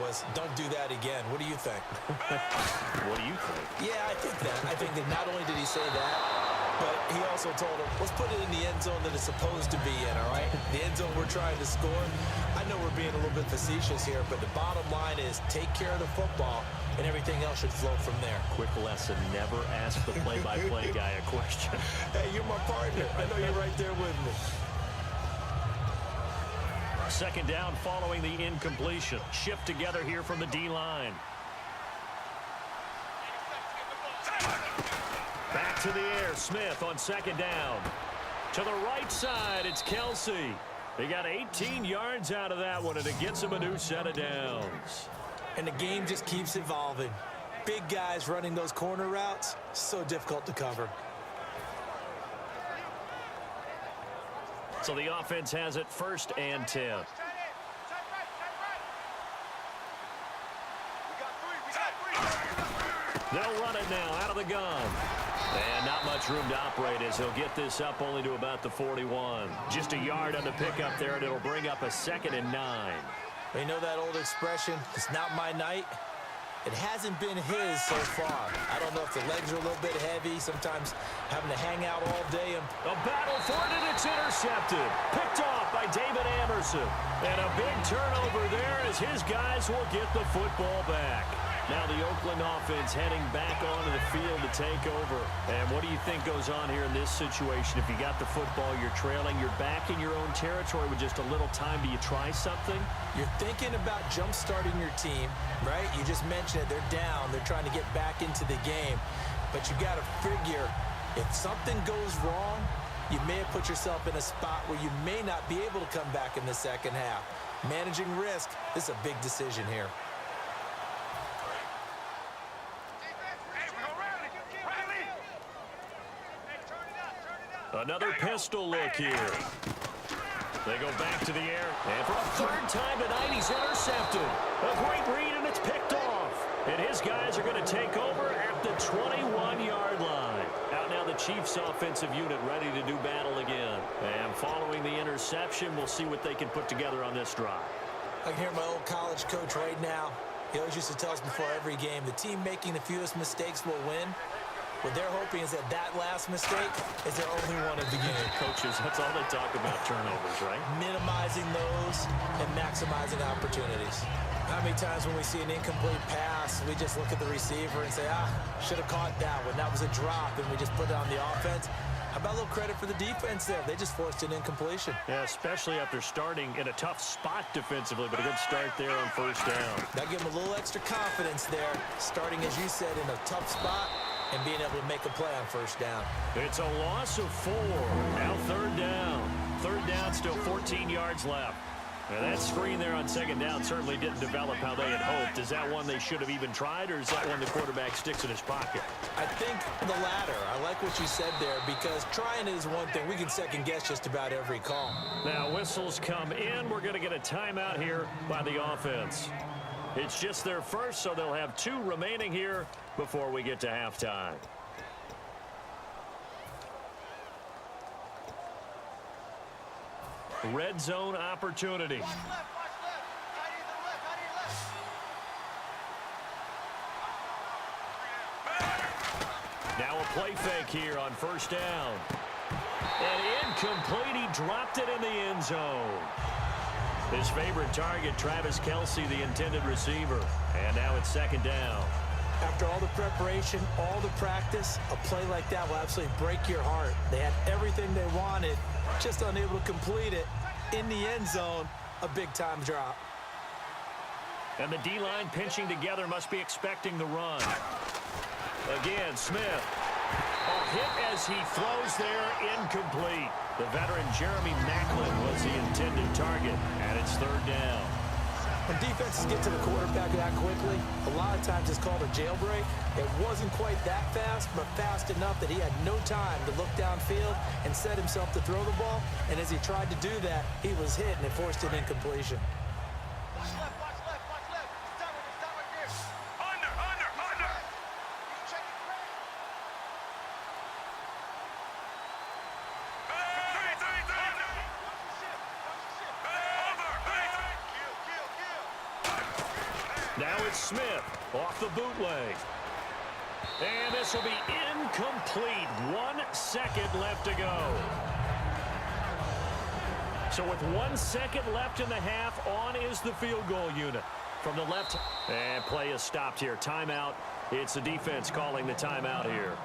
was, don't do that again. What do you think? What do you think? Yeah, I think that. I think that not only did he say that, but he also told him, let's put it in the end zone that it's supposed to be in, all right? The end zone we're trying to score. I know we're being a little bit facetious here, but the bottom line is take care of the football, and everything else should flow from there. Quick lesson, never ask the play-by-play guy a question. Hey, you're my partner. I know you're right there with me. Second down following the incompletion. Shift together here from the D-line. Back to the air, Smith on second down. To the right side, it's Kelsey. They got 18 yards out of that one, and it gets him a new set of downs. And the game just keeps evolving. Big guys running those corner routes, so difficult to cover. So the offense has it 1st and 10. They'll run it now out of the gun. And not much room to operate as he'll get this up only to about the 41. Just a yard on the pickup there, and it'll bring up a 2nd and 9. You know that old expression, it's not my night? It hasn't been his so far. I don't know if the legs are a little bit heavy, sometimes having to hang out all day. A battle for it, and it's intercepted. Picked off by David Anderson. And a big turnover there as his guys will get the football back. Now the Oakland offense heading back onto the field to take over. And what do you think goes on here in this situation? If you got the football, you're trailing, you're back in your own territory with just a little time. Do you try something? You're thinking about jump-starting your team, right? You just mentioned it. They're down. They're trying to get back into the game. But you got to figure, if something goes wrong, you may have put yourself in a spot where you may not be able to come back in the second half. Managing risk, this is a big decision here. Another pistol look here. They go back to the air. And for a 3rd time tonight, he's intercepted. A great read, and it's picked off. And his guys are going to take over at the 21-yard line. Out now the Chiefs' offensive unit ready to do battle again. And following the interception, we'll see what they can put together on this drive. I can hear my old college coach right now. He always used to tell us before every game, the team making the fewest mistakes will win. What they're hoping is that last mistake is their only one of the game. Coaches, that's all they talk about, turnovers, right? Minimizing those and maximizing opportunities. How many times when we see an incomplete pass, we just look at the receiver and say, should have caught that one. That was a drop, and we just put it on the offense. How about a little credit for the defense there? They just forced an incompletion. Yeah, especially after starting in a tough spot defensively, but a good start there on 1st down. That gave them a little extra confidence there, starting, as you said, in a tough spot and being able to make a play on 1st down. It's a loss of 4. Now 3rd down. 3rd down, still 14 yards left. And that screen there on 2nd down certainly didn't develop how they had hoped. Is that one they should have even tried, or is that one the quarterback sticks in his pocket? I think the latter. I like what you said there, because trying is one thing. We can second-guess just about every call. Now whistles come in. We're going to get a timeout here by the offense. It's just their first, so they'll have 2 remaining here before we get to halftime. Red zone opportunity. Now a play fake here on 1st down. And incomplete. He dropped it in the end zone. His favorite target, Travis Kelce, the intended receiver. And now it's 2nd down. After all the preparation, all the practice, a play like that will absolutely break your heart. They had everything they wanted, just unable to complete it. In the end zone, a big-time drop. And the D-line pinching together, must be expecting the run. Again, Smith. A hit as he throws there, incomplete. The veteran Jeremy Maclin was the intended target, and it's 3rd down. When defenses get to the quarterback that quickly, a lot of times it's called a jailbreak. It wasn't quite that fast, but fast enough that he had no time to look downfield and set himself to throw the ball. And as he tried to do that, he was hit, and it forced an incompletion. Watch left, watch left, watch left. Stop right there. Under. Check it. Now it's Smith off the bootleg. And this will be incomplete. 1 second left to go. So with 1 second left in the half, on is the field goal unit. From the left, and play is stopped here. Timeout. It's the defense calling the timeout here.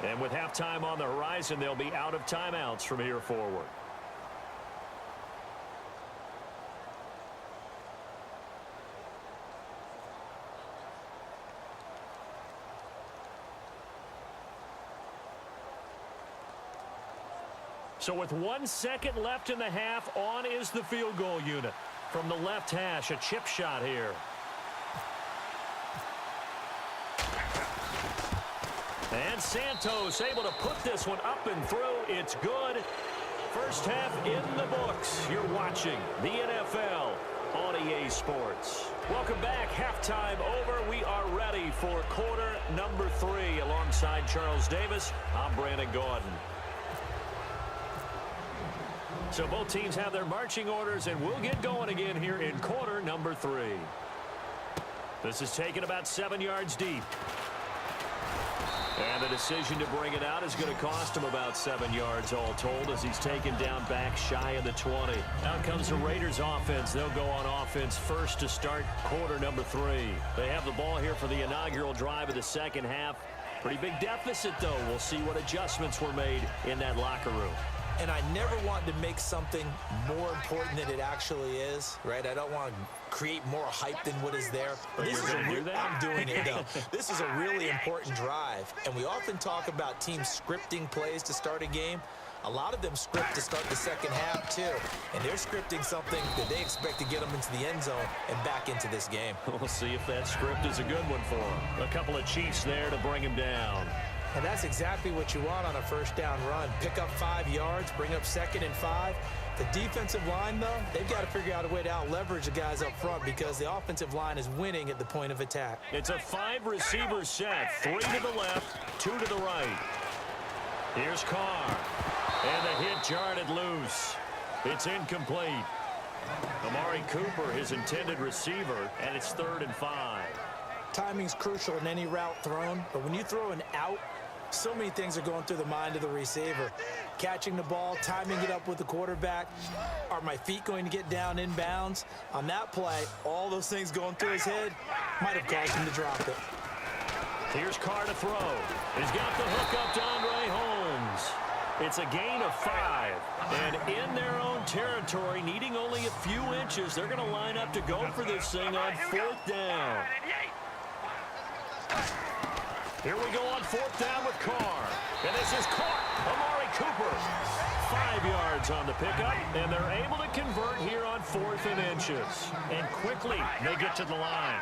And with halftime on the horizon, they'll be out of timeouts from here forward. So with 1 second left in the half, on is the field goal unit. From the left hash, a chip shot here. And Santos able to put this one up and through. It's good. First half in the books. You're watching the NFL on EA Sports. Welcome back. Halftime over. We are ready for quarter number 3. Alongside Charles Davis, I'm Brandon Gordon. So both teams have their marching orders, and we'll get going again here in quarter number 3. This is taken about 7 yards deep. And the decision to bring it out is going to cost him about 7 yards all told, as he's taken down back shy of the 20. Out comes the Raiders offense. They'll go on offense first to start quarter number 3. They have the ball here for the inaugural drive of the second half. Pretty big deficit, though. We'll see what adjustments were made in that locker room. And I never want to make something more important than it actually is, right? I don't want to create more hype than what is there. But this is I'm doing it, though. This is a really important drive. And we often talk about teams scripting plays to start a game. A lot of them script to start the second half, too. And they're scripting something that they expect to get them into the end zone and back into this game. We'll see if that script is a good one for them. A couple of Chiefs there to bring him down. And that's exactly what you want on a first down run. Pick up 5 yards, bring up 2nd and 5. The defensive line, though, they've got to figure out a way to out-leverage the guys up front because the offensive line is winning at the point of attack. It's a 5-receiver set. 3 to the left, 2 to the right. Here's Carr. And the hit jarred loose. It's incomplete. Amari Cooper, his intended receiver, and it's 3rd and 5. Timing's crucial in any route thrown, but when you throw an out, so many things are going through the mind of the receiver. Catching the ball, timing it up with the quarterback. Are my feet going to get down in bounds? On that play, all those things going through his head might have caused him to drop it. Here's Carr to throw. He's got the hook up to Andre Holmes. It's a gain of 5. And in their own territory, needing only a few inches, they're going to line up to go for this thing on 4th down. Here we go on 4th down with Carr. And this is caught. Amari Cooper. 5 yards on the pickup, and they're able to convert here on 4th and inches. And quickly, they get to the line.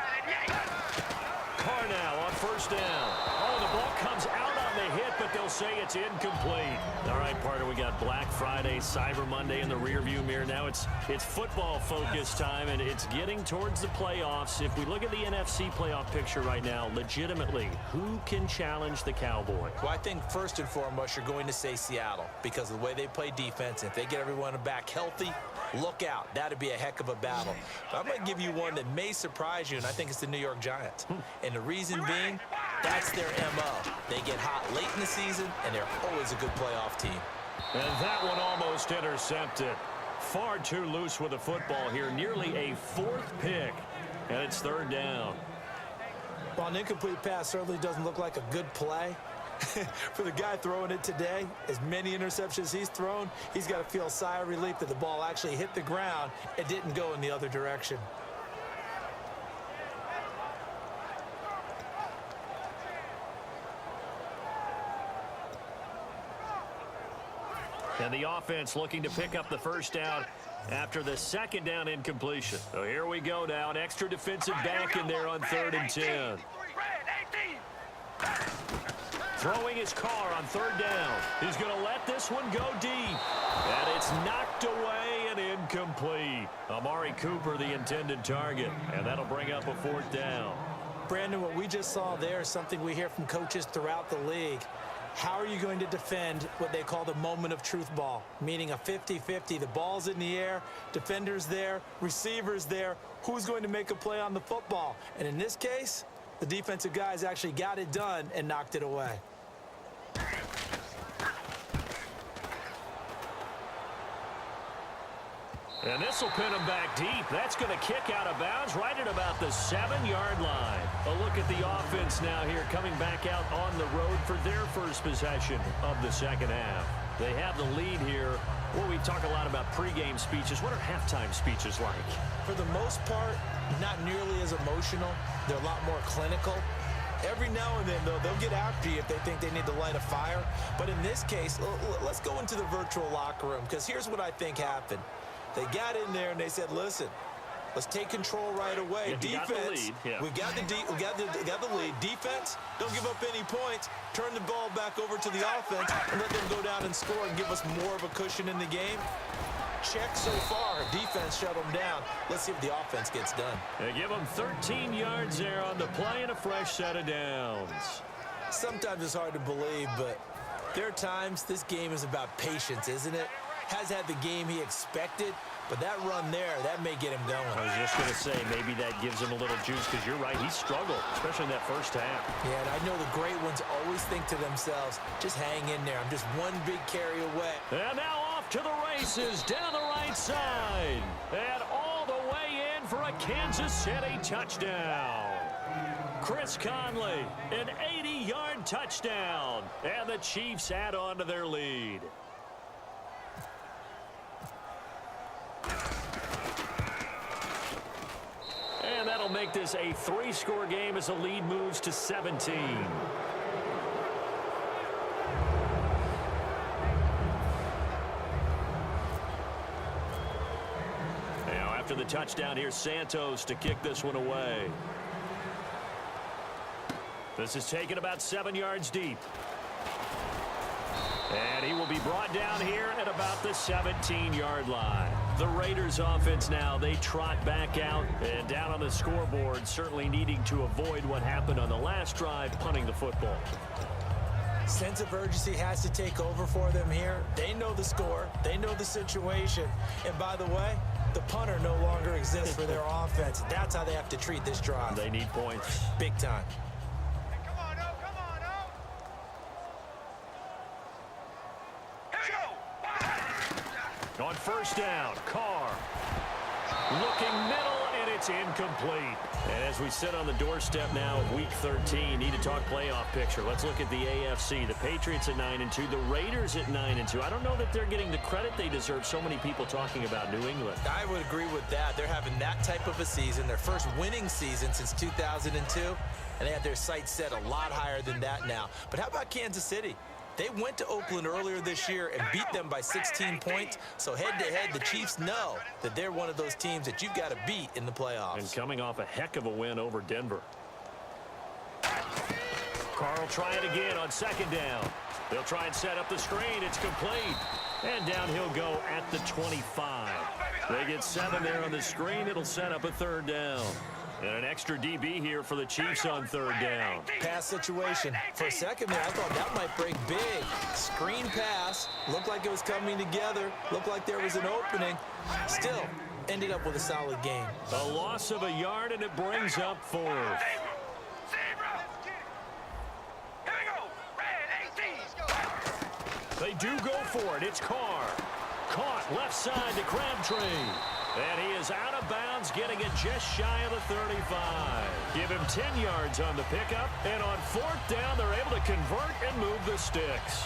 Carr now on 1st down. Oh, the ball comes out on the hit, but they'll say it's incomplete. All right, partner, we got Black Friday, Cyber Monday in the rearview mirror. Now it's football focus time, and it's getting towards the playoffs. If we look at the NFC playoff picture right now, legitimately, who can challenge the Cowboys? Well, I think first and foremost, you're going to say Seattle because of the way they play defense. If they get everyone back healthy, look out. That'd be a heck of a battle. But I'm going to give you one that may surprise you, and I think it's the New York Giants. And the reason being, that's their MO. They get hot late in the season, and they're always a good playoff team. And that one almost intercepted. Far too loose with the football here. Nearly a 4th pick, and it's 3rd down. Well, an incomplete pass certainly doesn't look like a good play. For the guy throwing it today, as many interceptions he's thrown, he's got to feel a sigh of relief that the ball actually hit the ground and didn't go in the other direction. And the offense looking to pick up the first down after the 2nd down incompletion. So here we go now. An extra defensive back in there on 3rd and 10. Throwing his Carr on 3rd down. He's going to let this one go deep. And it's knocked away and incomplete. Amari Cooper, the intended target. And that'll bring up a 4th down. Brandon, what we just saw there is something we hear from coaches throughout the league. How are you going to defend what they call the moment of truth ball, meaning a 50-50? The ball's in the air, defender's there, receiver's there. who's going to make a play on the football. And in this case, the defensive guys actually got it done and knocked it away. And this will pin him back deep. That's going to kick out of bounds right at about the 7-yard line. A look at the offense now here, coming back out on the road for their first possession of the second half. They have the lead here. Well, we talk a lot about pregame speeches. What are halftime speeches like? For the most part, not nearly as emotional. They're a lot more clinical. Every now and then, though, they'll get after you if they think they need to light a fire. But in this case, let's go into the virtual locker room, because here's what I think happened. They got in there and they said, listen, let's take control right away. Defense, we got the lead. Defense, don't give up any points. Turn the ball back over to the offense and let them go down and score and give us more of a cushion in the game. Check so far. Defense shut them down. Let's see if the offense gets done. They give them 13 yards there on the play and a fresh set of downs. Sometimes it's hard to believe, but there are times this game is about patience, isn't it? Has had the game he expected, but that run there, that may get him going. I was just going to say, maybe that gives him a little juice, because you're right, he struggled, especially in that first half. Yeah, and I know the great ones always think to themselves, just hang in there. I'm just one big carry away. And now off to the races, down the right side. And all the way in for a Kansas City touchdown. Chris Conley, an 80-yard touchdown. And the Chiefs add on to their lead. And that'll make this a 3-score game as the lead moves to 17. Now after the touchdown, here's Santos to kick this one away. This is taken about 7 yards deep. And he will be brought down here at about the 17-yard line. The Raiders offense now, they trot back out and down on the scoreboard, certainly needing to avoid what happened on the last drive, punting the football. Sense of urgency has to take over for them here. They know the score. They know the situation. And by the way, the punter no longer exists for their offense. That's how they have to treat this drive. They need points. Big time. On first down, Carr looking middle, and it's incomplete. And as we sit on the doorstep now of Week 13, need to talk playoff picture. Let's look at the AFC. The Patriots at 9-2, the Raiders at 9-2. I don't know that they're getting the credit they deserve. So many people talking about New England. I would agree with that. They're having that type of a season, their first winning season since 2002, and they have their sights set a lot higher than that now. But how about Kansas City? They went to Oakland earlier this year and beat them by 16 points. So head-to-head, the Chiefs know that they're one of those teams that you've got to beat in the playoffs. And coming off a heck of a win over Denver. Carr try it again on second down. They'll try and set up the screen. It's complete. And down he'll go at the 25. They get 7 there on the screen. It'll set up a third down. And an extra DB here for the Chiefs on third down. Pass situation. For a second there, I thought that might break big. Screen pass. Looked like it was coming together. Looked like there was an opening. Still, ended up with a solid game. A loss of a yard, and it brings up 4th. They do go for it. It's Carr. Caught left side to Crabtree. And he is out of bounds, getting it just shy of the 35. Give him 10 yards on the pickup. And on 4th down, they're able to convert and move the sticks.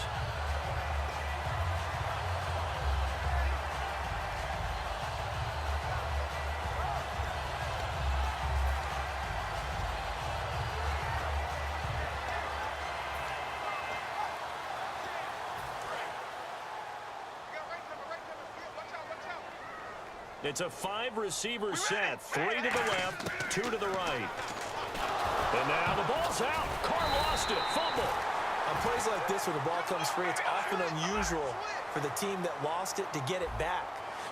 It's a 5-receiver set. 3 to the left, 2 to the right. And now the ball's out. Carr lost it. Fumble. On plays like this where the ball comes free, it's often unusual for the team that lost it to get it back.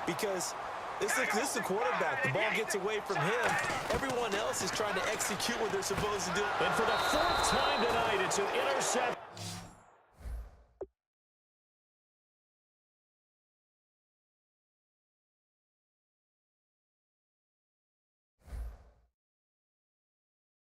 Because this is the quarterback. The ball gets away from him. Everyone else is trying to execute what they're supposed to do. And for the 4th time tonight, it's an interception.